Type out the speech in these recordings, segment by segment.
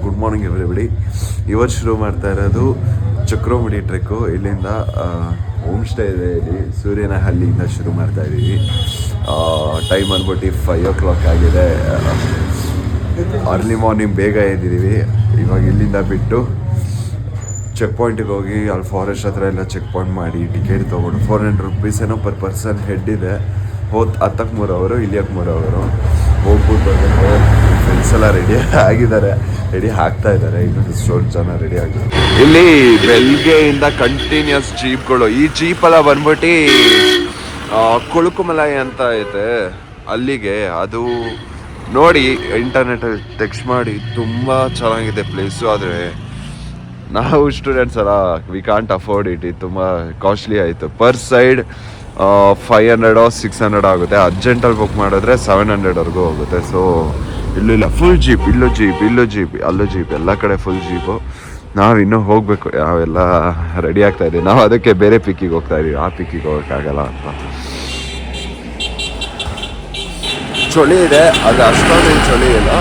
Good morning everybody. ಇವತ್ತು ಶುರು ಮಾಡ್ತಾ ಇರೋದು ಚಕ್ರಮುಡಿ ಟ್ರೆಕ್ಕು. ಇಲ್ಲಿಂದ ಹೋಮ್ ಸ್ಟೇ ಇದೆ, ಇಲ್ಲಿ ಸೂರ್ಯನಹಳ್ಳಿಯಿಂದ ಶುರು ಮಾಡ್ತಾ ಇದ್ದೀವಿ. ಟೈಮ್ ಅಂದ್ಬಿಟ್ಟು 5 o'clock ಆಗಿದೆ. ಅರ್ಲಿ ಮಾರ್ನಿಂಗ್ ಬೇಗ ಎದ್ದಿದ್ದೀವಿ. ಇವಾಗ ಇಲ್ಲಿಂದ ಬಿಟ್ಟು ಚೆಕ್ ಪಾಯಿಂಟಿಗೆ ಹೋಗಿ ಅಲ್ಲಿ ಫಾರೆಸ್ಟ್ ಹತ್ರ ಎಲ್ಲ ಚೆಕ್ ಪಾಯಿಂಟ್ ಮಾಡಿ ಟಿಕೆಟ್ ತೊಗೊಂಡು 400 rupees ಏನೋ ಪರ್ ಪರ್ಸನ್ ಹೆಡ್ ಇದೆ. ಹತ್ತಕ್ಕೆ 3 hours, ಇಲ್ಲಿಯಕ್ಕೆ 3 hours. ಹೋಗ್ಬಿಟ್ಟು ಫ್ರೆಂಡ್ಸ್ ಎಲ್ಲ ರೆಡಿ ಆಗಿದ್ದಾರೆ, ರೆಡಿ ಆಗ್ತಾ ಇದ್ದಾರೆ. ಇನ್ನೂ ಎಷ್ಟೊಂದು ಜನ ರೆಡಿ ಆಗಿದ್ದಾರೆ. ಇಲ್ಲಿ ಬೆಳಗ್ಗೆಯಿಂದ ಕಂಟಿನ್ಯೂಸ್ ಜೀಪ್ಗಳು. ಈ ಜೀಪೆಲ್ಲ ಬಂದ್ಬಿಟ್ಟು ಕೊಳುಕುಮಲೈ ಅಂತ ಐತೆ, ಅಲ್ಲಿಗೆ. ಅದು ನೋಡಿ ಇಂಟರ್ನೆಟಲ್ಲಿ ಟೆಕ್ಸ್ಟ್ ಮಾಡಿ, ತುಂಬ ಚೆನ್ನಾಗಿದೆ ಪ್ಲೇಸು. ಆದರೆ ನಾವು ಸ್ಟೂಡೆಂಟ್ಸ್ ಅಲ್ಲ, ವಿ ಕಾಂಟ್ ಅಫೋರ್ಡ್ ಇಟ್. ಇದು ತುಂಬ ಕಾಸ್ಟ್ಲಿ ಆಯಿತು. ಪರ್ ಸೈಡ್ 500 or 600 ಆಗುತ್ತೆ. ಅರ್ಜೆಂಟಲ್ಲಿ ಬುಕ್ ಮಾಡಿದ್ರೆ 700ವರೆಗೂ ಹೋಗುತ್ತೆ. ಸೊ ಇಲ್ಲ ಫುಲ್ ಜೀಪ್, ಇಲ್ಲೂ ಜೀಪ್, ಅಲ್ಲೂ ಜೀಪ್, ಎಲ್ಲ ಕಡೆ ಫುಲ್ ಜೀಪು. ನಾವು ಇನ್ನೂ ಹೋಗಬೇಕು, ನಾವೆಲ್ಲ ರೆಡಿ ಆಗ್ತಾ ಇದ್ದೀವಿ. ನಾವು ಅದಕ್ಕೆ ಬೇರೆ ಪಿಕ್ಕಿಗೆ ಹೋಗ್ತಾ ಇದ್ದೀವಿ, ಆ ಪಿಕ್ಕಿಗೆ ಹೋಗೋಕ್ಕಾಗಲ್ಲ ಅಂತ. ಚಳಿ ಇದೆ, ಅದು ಅಷ್ಟೊಂದು ಚಳಿ ಇಲ್ಲ,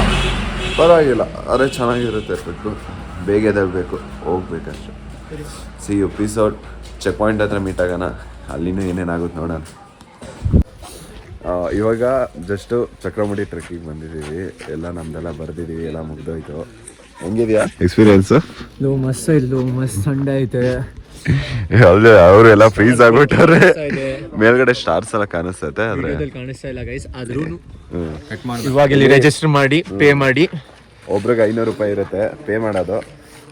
ಪರವಾಗಿಲ್ಲ. ಅದೇ ಚೆನ್ನಾಗಿರುತ್ತೆ ಟ್ರಿಪ್ಪು. ಬೇಗ ಎದ್ದೇಳಬೇಕು, ಹೋಗ್ಬೇಕಷ್ಟೆ. See you, peace out. Checkpoint ಹತ್ರ ಮೀಟ್ ಆಗೋಣ, ಅಲ್ಲಿನೂ ಏನೇನಾಗುತ್ತೆ ನೋಡೋಣ. ಇವಾಗ ಜಸ್ಟು ಚಕ್ರಮುಡಿ ಟ್ರೆಕ್ಕಿಗೆ ಬಂದಿದ್ದೀವಿ. ಎಲ್ಲ ನಮ್ದೆಲ್ಲ ಬರ್ದಿದ್ದೀವಿ, ಎಲ್ಲ ಮುಗ್ದೋಯ್ತು. ಹೆಂಗಿದೆಯಾ ಎಕ್ಸ್ಪೀರಿಯನ್ಸು? ಮಸ್ತ್ ಸಂಡೆ ಐತೆ. ಅಲ್ಲೇ ಅವರು ಎಲ್ಲ ಫ್ರೀಸ್ ಆಗ್ಬಿಟ್ಟವ್ರೆ. ಮೇಲ್ಗಡೆ ಸ್ಟಾರ್ಸ್ ಎಲ್ಲ ಕಾಣಿಸ್ತೈತೆ, ಆದ್ರೆ ಕಾಣಿಸ್ತಾ ಇಲ್ಲ ಗೈಸ್. ಆದ್ರೂ ಇವಾಗ ಇಲ್ಲಿ ರಿಜಿಸ್ಟರ್ ಮಾಡಿ ಪೇ ಮಾಡಿ. ಒಬ್ರಿಗೆ 500 ರೂಪಾಯಿ ಇರುತ್ತೆ ಪೇ ಮಾಡೋದು.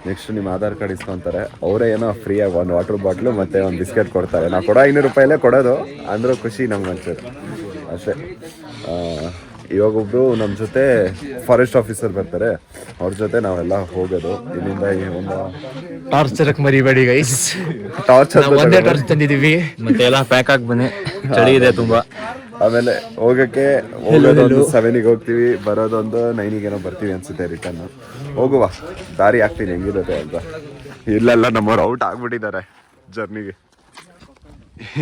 ನೆಕ್ಸ್ಟ್ ನಿಮ್ಮ ಆಧಾರ್ ಕಾರ್ಡ್ ಇಸ್ಕೊತಾರೆ. ಅವರೇ ಏನೋ ಫ್ರೀಯಾಗಿ ಒಂದು ವಾಟರ್ ಬಾಟ್ಲು ಮತ್ತು ಒಂದು ಬಿಸ್ಕೆಟ್ ಕೊಡ್ತಾರೆ. ನಾವು ಕೊಡೋ 500 ರೂಪಾಯಿಲೇ ಕೊಡೋದು, ಅಂದರೂ ಖುಷಿ ನಮ್ಗೆ ಅನ್ಸುತ್ತೆ ಅಷ್ಟೇ. ಇವಾಗ ಒಬ್ಬರು ನಮ್ಮ ಜೊತೆ ಫಾರೆಸ್ಟ್ ಆಫೀಸರ್ ಬರ್ತಾರೆ, ಅವ್ರ ಜೊತೆ ನಾವೆಲ್ಲ ಹೋಗೋದು. ಇಲ್ಲಿಂದ ಒಂದು ಟಾರ್ಚರ್ ಮರಿಬೇಡಿ ಗೈಸ್. ಟಾರ್ಚರ್ ತಂದಿದ್ದೀವಿ, ಮತ್ತೆ ಎಲ್ಲ ಪ್ಯಾಕ್ ಆಗಿ ಬನ್ನಿ, ಚಳಿ ಇದೆ ತುಂಬ. ಆಮೇಲೆ ಹೋಗೋದೊಂದು 7ಗೆ ಹೋಗ್ತೀವಿ, ಬರೋದೊಂದು 9ಗೇನೋ ಬರ್ತೀವಿ ಅನ್ಸುತ್ತೆ ರಿಟರ್ನ್. ಹೋಗುವ ದಾರಿ ಆಗ್ತೀನಿ ಹೆಂಗಿರುತ್ತೆ ಅಂತ. ಇಲ್ಲೆಲ್ಲ ನಮ್ಮವ್ರು ಔಟ್ ಆಗ್ಬಿಟ್ಟಿದ್ದಾರೆ ಜರ್ನಿಗೆ.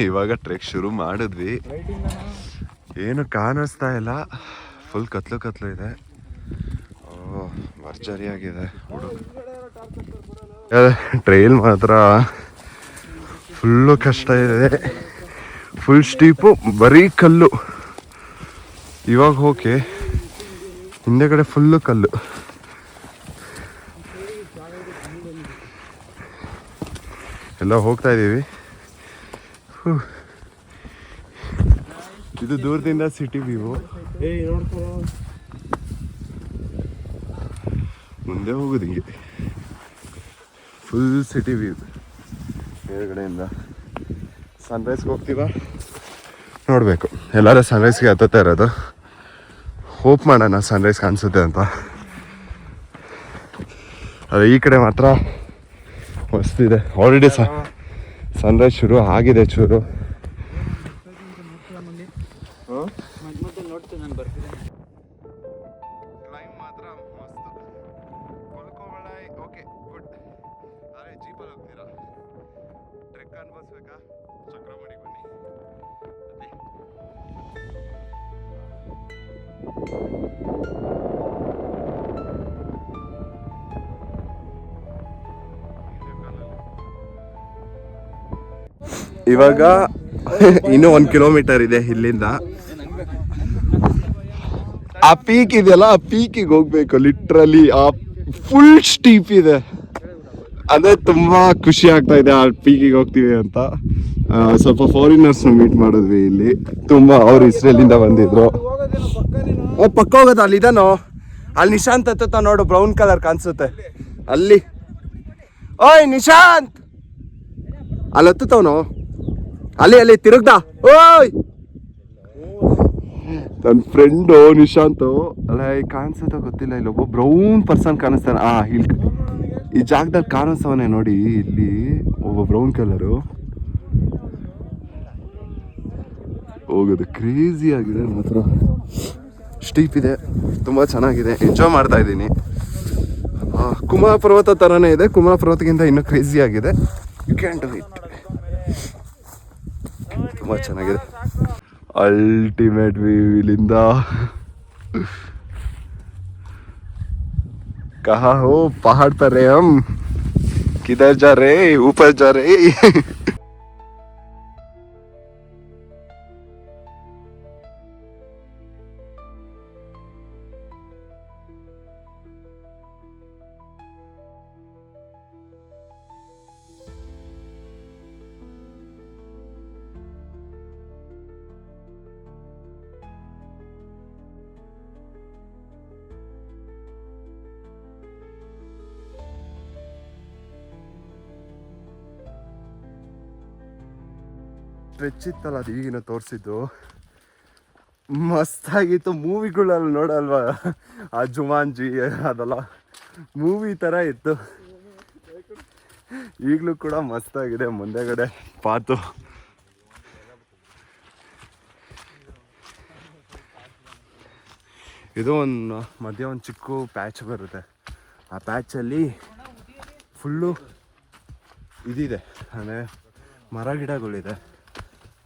ಇವಾಗ ಟ್ರೆಕ್ ಶುರು ಮಾಡಿದ್ವಿ, ಏನು ಕಾಣಿಸ್ತಾ ಇಲ್ಲ, ಫುಲ್ ಕತ್ಲು ಇದೆ. ಭರ್ಜರಿಯಾಗಿದೆ ಹುಡುಗ. ಟ್ರೈಲ್ ಮಾತ್ರ ಫುಲ್ಲು ಕಷ್ಟ ಇದೆ, ಫುಲ್ ಸ್ಟೀಪು, ಬರೀ ಕಲ್ಲು. ಇವಾಗ ಓಕೆ, ಹಿಂದೆಗಡೆ ಫುಲ್ಲು ಕಲ್ಲು. ಎಲ್ಲ ಹೋಗ್ತಾ ಇದ್ದೀವಿ. ಇದು ದೂರದಿಂದ ಸಿಟಿ ವ್ಯೂ. ಮುಂದೆ ಹೋಗೋದು ಹಿಂಗೆ ಫುಲ್ ಸಿಟಿ ವ್ಯೂ. ಮೇಲ್ಗಡೆಯಿಂದ ಸನ್ರೈಸ್ಗೆ ಹೋಗ್ತೀವ, ನೋಡಬೇಕು. ಎಲ್ಲರೂ ಸನ್ರೈಸ್ಗೆ ಹತ್ತುತ್ತಾ ಇರೋದು. ಹೋಪ್ ಮಾಡೋಣ ಸನ್ರೈಸ್ ಕಾಣಿಸುತ್ತೆ ಅಂತ. ಅದೇ ಈ ಕಡೆ ಮಾತ್ರ ಮಸ್ತಿದೆ. ಆಲ್ರೆಡಿ ಸನ್ರೈಸ್ ಶುರು ಆಗಿದೆ ಚೂರು. ಕ್ಲೈಮ್ ಮಾತ್ರ ಮಸ್ತ್. ಕೊಲ್ಕೋಮಲೈ ಓಕೆ ಗುಡ್. ಆದರೆ ಜೀಪಲ್ಲಿ ಹೋಗ್ತೀರಾ, ಟ್ರೆಕ್ ಅನ್ಭವಿಸ್ಬೇಕಾ? ಚಕ್ರಮುಡಿಗೆ ಬನ್ನಿ. ಇವಾಗ ಇನ್ನೂ 1 kilometer ಇದೆ ಇಲ್ಲಿಂದ. ಆ ಪೀಕ್ ಇದೆಯಲ್ಲ, ಆ ಪೀಕಿಗೆ ಹೋಗ್ಬೇಕು. ಲಿಟ್ರಲಿ ಆ ಫುಲ್ ಸ್ಟೀಪ್ ಇದೆ. ಅದೇ ತುಂಬಾ ಖುಷಿ ಆಗ್ತಾ ಇದೆ ಆ ಪೀಕಿಗೆ ಹೋಗ್ತೀವಿ ಅಂತ. ಸ್ವಲ್ಪ ಫಾರಿನರ್ಸ್ ಮೀಟ್ ಮಾಡಿದ್ವಿ ಇಲ್ಲಿ. ತುಂಬಾ ಅವ್ರು ಇಸ್ರೇಲಿಂದ ಬಂದಿದ್ರು. ಪಕ್ಕ ಹೋಗೋದು ಅಲ್ಲಿ ಇದಾನೋ, ಅಲ್ಲಿ ನಿಶಾಂತ್ ಹತ್ತ ನೋಡು, ಬ್ರೌನ್ ಕಲರ್ ಕಾಣಿಸುತ್ತೆ ಅಲ್ಲಿ. ಓಯ್ ನಿಶಾಂತ್, ಅಲ್ಲಿ ಹತ್ತವನು, ಅಲ್ಲಿ ತಿರುಗ್ದ. ಓಯ್ ನನ್ನ ಫ್ರೆಂಡು ನಿಶಾಂತ್. ಅಲ್ಲ ಕಾಣಿಸುತ್ತ ಗೊತ್ತಿಲ್ಲ, ಇಲ್ಲಿ ಒಬ್ಬ ಬ್ರೌನ್ ಪರ್ಸನ್ ಕಾಣಿಸ್ತಾನೆ. ಇಲ್ಲಿ ಈ ಜಾಗದಲ್ಲಿ ಕಾಣಿಸ್ತವನೇ ನೋಡಿ, ಇಲ್ಲಿ ಒಬ್ಬ ಬ್ರೌನ್ ಕಲರು. ಹೋಗೋದು ಕ್ರೇಜಿ ಆಗಿದೆ ಮಾತ್ರ. ಸ್ಟೀಪ್ ಇದೆ, ತುಂಬ ಚೆನ್ನಾಗಿದೆ, ಎಂಜಾಯ್ ಮಾಡ್ತಾ ಇದ್ದೀನಿ. ಕುಮಾರ ಪರ್ವತ ಥರನೇ ಇದೆ, ಕುಮಾರ ಪರ್ವತಕ್ಕಿಂತ ಇನ್ನೂ ಕ್ರೇಜಿ ಆಗಿದೆ. You can do it. ತುಂಬ ಚೆನ್ನಾಗಿದೆ. ಅಲ್ಟಿಮೇಟ್ ವ್ಯೂ ಇಲ್ಲಿಂದ. कहाँ हो पहाड़ पर रहे हम किधर जा रहे ऊपर जा रहे ಸ್ಟ್ರೆಚ್ ಇತ್ತಲ್ಲ ಅದು ಈಗಿನ ತೋರಿಸಿದ್ದು ಮಸ್ತಾಗಿತ್ತು. ಮೂವಿಗಳಲ್ಲಿ ನೋಡಲ್ವಾ ಆ ಜುಮಾನ್ಜಿ ಅದೆಲ್ಲ ಮೂವಿ ಥರ ಇತ್ತು. ಈಗಲೂ ಕೂಡ ಮಸ್ತಾಗಿದೆ. ಮುಂದೆಗಡೆ ಪಾತು ಇದು ಒಂದು ಮಧ್ಯ ಒಂದು ಚಿಕ್ಕ ಪ್ಯಾಚ್ ಬರುತ್ತೆ. ಆ ಪ್ಯಾಚಲ್ಲಿ ಫುಲ್ಲು ಇದಿದೆ, ಅಂದರೆ ಮರ ಗಿಡಗಳಿದೆ.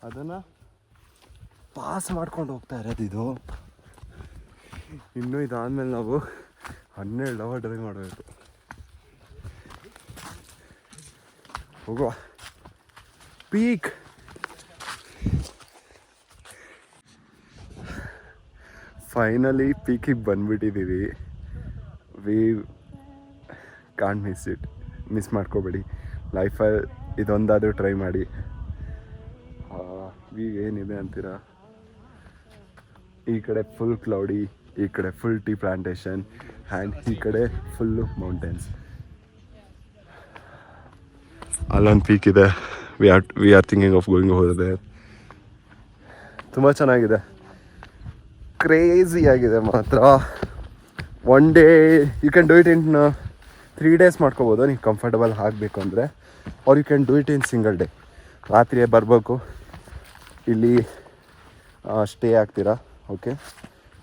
ಅದನ್ನು ಪಾಸ್ ಮಾಡ್ಕೊಂಡು ಹೋಗ್ತಾ ಇರೋದು ಇದು. ಇನ್ನೂ ಇದಾದಮೇಲೆ ನಾವು 12 ಅವರ್ ಡ್ರೈವ್ ಮಾಡಬೇಕು. ಹೋಗುವ ಪೀಕ್. ಫೈನಲಿ ಪೀಕಿಗೆ ಬಂದ್ಬಿಟ್ಟಿದ್ದೀವಿ. We can't miss it. Miss ಮಾಡ್ಕೋಬೇಡಿ ಲೈಫಲ್ಲಿ, ಇದೊಂದಾದರೂ ಟ್ರೈ ಮಾಡಿ. ಏನಿದೆ ಅಂತೀರಾ, ಈ ಕಡೆ ಫುಲ್ ಕ್ಲೌಡಿ, ಈ ಕಡೆ ಫುಲ್ ಟೀ ಪ್ಲಾಂಟೇಶನ್ ಆ್ಯಂಡ್ ಈ ಕಡೆ ಫುಲ್ಲು ಮೌಂಟೇನ್ಸ್. ಅಲ್ಲೊಂದು ಪೀಕ್ ಇದೆ. We are thinking of going over there. ತುಂಬ ಚೆನ್ನಾಗಿದೆ, ಕ್ರೇಜಿ ಆಗಿದೆ ಮಾತ್ರ. One day you can do it in 3 days ಮಾಡ್ಕೋಬೋದು ನೀವು ಕಂಫರ್ಟಬಲ್ ಆಗಬೇಕು ಅಂದರೆ. Or you can do it in single day. ರಾತ್ರಿಯೇ ಬರಬೇಕು, ಇಲ್ಲಿ ಸ್ಟೇ ಆಗ್ತೀರಾ. ಓಕೆ,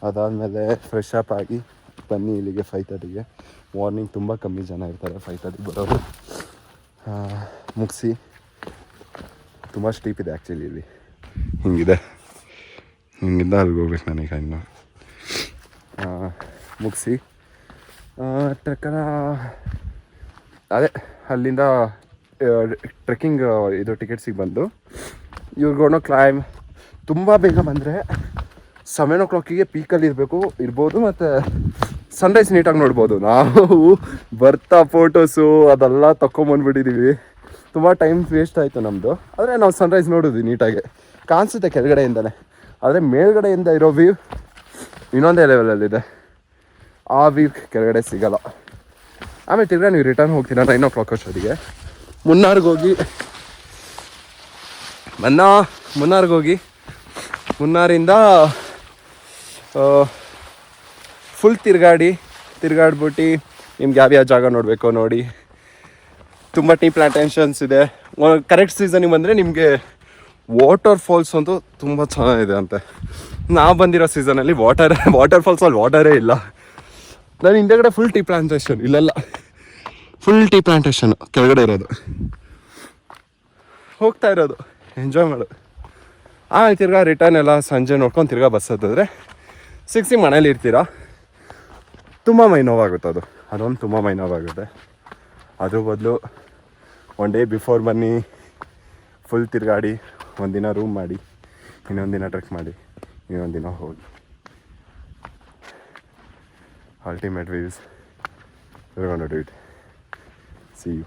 ಅದಾದಮೇಲೆ ಫ್ರೆಶ್ ಅಪ್ ಆಗಿ ಬನ್ನಿ ಇಲ್ಲಿಗೆ 5:30ಗೆ. ಮಾರ್ನಿಂಗ್ ತುಂಬ ಕಮ್ಮಿ ಜನ ಇರ್ತಾರೆ 5:30 ಬರೋರು. ಮುಗಿಸಿ, ತುಂಬ ಸ್ಟೀಪ್ ಇದೆ ಆ್ಯಕ್ಚುಲಿ ಇಲ್ಲಿ. ಹಿಂಗಿದೆ, ಹಿಂಗಿಂದ ಅಲ್ಲಿಗೆ ಹೋಗ್ಬೇಕು ನನಗೆ. ಇನ್ನು ಮುಗಿಸಿ ಟ್ರೆಕ್ಕನ ಅದೇ ಅಲ್ಲಿಂದ ಟ್ರೆಕ್ಕಿಂಗ್ ಇದು ಟಿಕೆಟ್ಸಿಗೆ ಬಂದು ಇವ್ರಿಗೋಣ ಕ್ಲೈಮ್. ತುಂಬ ಬೇಗ ಬಂದರೆ 7 o'clock ಪೀಕಲ್ಲಿ ಇರ್ಬೋದು ಮತ್ತು ಸನ್ರೈಸ್ ನೀಟಾಗಿ ನೋಡ್ಬೋದು. ನಾವು ಬರ್ತಾ ಫೋಟೋಸು ಅದೆಲ್ಲ ತೊಗೊಂಬಂದ್ಬಿಟ್ಟಿದ್ದೀವಿ. ತುಂಬ ಟೈಮ್ ವೇಸ್ಟ್ ಆಯಿತು ನಮ್ಮದು. ಆದರೆ ನಾವು ಸನ್ರೈಸ್ ನೋಡಿದ್ವಿ ನೀಟಾಗಿ ಕಾಣಿಸುತ್ತೆ ಕೆಳಗಡೆಯಿಂದಲೇ. ಆದರೆ ಮೇಲ್ಗಡೆಯಿಂದ ಇರೋ ವ್ಯೂ ಇನ್ನೊಂದೇ ಲೆವೆಲಲ್ಲಿದೆ. ಆ ವ್ಯೂ ಕೆಳಗಡೆ ಸಿಗೋಲ್ಲ. ಆಮೇಲೆ ತಿರ್ಗಾ ನೀವು ರಿಟರ್ನ್ ಹೋಗ್ತೀರಾ 9 o'clock ಅಷ್ಟೊತ್ತಿಗೆ. ಮುನ್ನಾರ್ಗೆ ಹೋಗಿ ಮುನ್ನಾರಿಂದ ಫುಲ್ ತಿರ್ಗಾಡ್ಬಿಟ್ಟು ನಿಮ್ಗೆ ಯಾವ್ಯಾವ ಜಾಗ ನೋಡಬೇಕೋ ನೋಡಿ. ತುಂಬ ಟೀ ಪ್ಲಾಂಟೇಷನ್ಸ್ ಇದೆ. ಕರೆಕ್ಟ್ ಸೀಸನಿಗೆ ಬಂದರೆ ನಿಮಗೆ ವಾಟರ್ ಫಾಲ್ಸ್ ಅಂತೂ ತುಂಬ ಚೆನ್ನಾಗಿದೆ ಅಂತೆ. ನಾವು ಬಂದಿರೋ ಸೀಸನಲ್ಲಿ ವಾಟರ್ ಫಾಲ್ಸಲ್ಲಿ ವಾಟರೇ ಇಲ್ಲ. ನಾನು ಹಿಂದೆಗಡೆ ಫುಲ್ ಟೀ ಪ್ಲಾಂಟೇಷನ್, ಇಲ್ಲೆಲ್ಲ ಫುಲ್ ಟೀ ಪ್ಲಾಂಟೇಷನ್ ಕೆಳಗಡೆ ಇರೋದು. ಹೋಗ್ತಾ ಇರೋದು, ಎಂಜಾಯ್ ಮಾಡೋದು. ಆಮೇಲೆ ತಿರ್ಗಾ ರಿಟರ್ನ್ ಎಲ್ಲ ಸಂಜೆ ನೋಡ್ಕೊಂಡು ತಿರ್ಗಾ ಬಸ್ ಹತ್ತಿದ್ರೆ 6 ಮನೇಲಿ ಇರ್ತೀರಾ. ತುಂಬ ಮೈ ನೋವಾಗುತ್ತೆ ಅದೊಂದು ತುಂಬ ಮೈ ನೋವಾಗುತ್ತೆ. ಅದ್ರ ಬದಲು ಒನ್ ಡೇ ಬಿಫೋರ್ ಬನ್ನಿ, ಫುಲ್ ತಿರ್ಗಾಡಿ, ಒಂದಿನ ರೂಮ್ ಮಾಡಿ, ಇನ್ನೊಂದು ದಿನ ಟ್ರೆಕ್ ಮಾಡಿ, ಇನ್ನೊಂದು ದಿನ ಹೋಗಿ. Ultimate views. We're gonna do it. See you.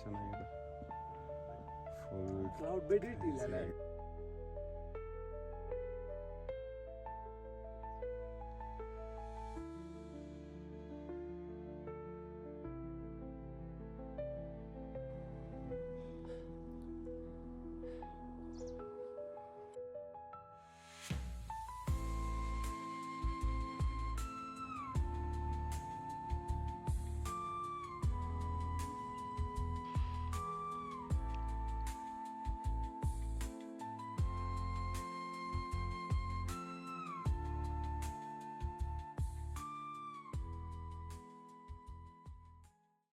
ಚೆನ್ನಾಗಿದೆ. ಫುಲ್ ಕ್ಲೌಡ್ ಬಿಟ್ಟಿಲ್ಲ.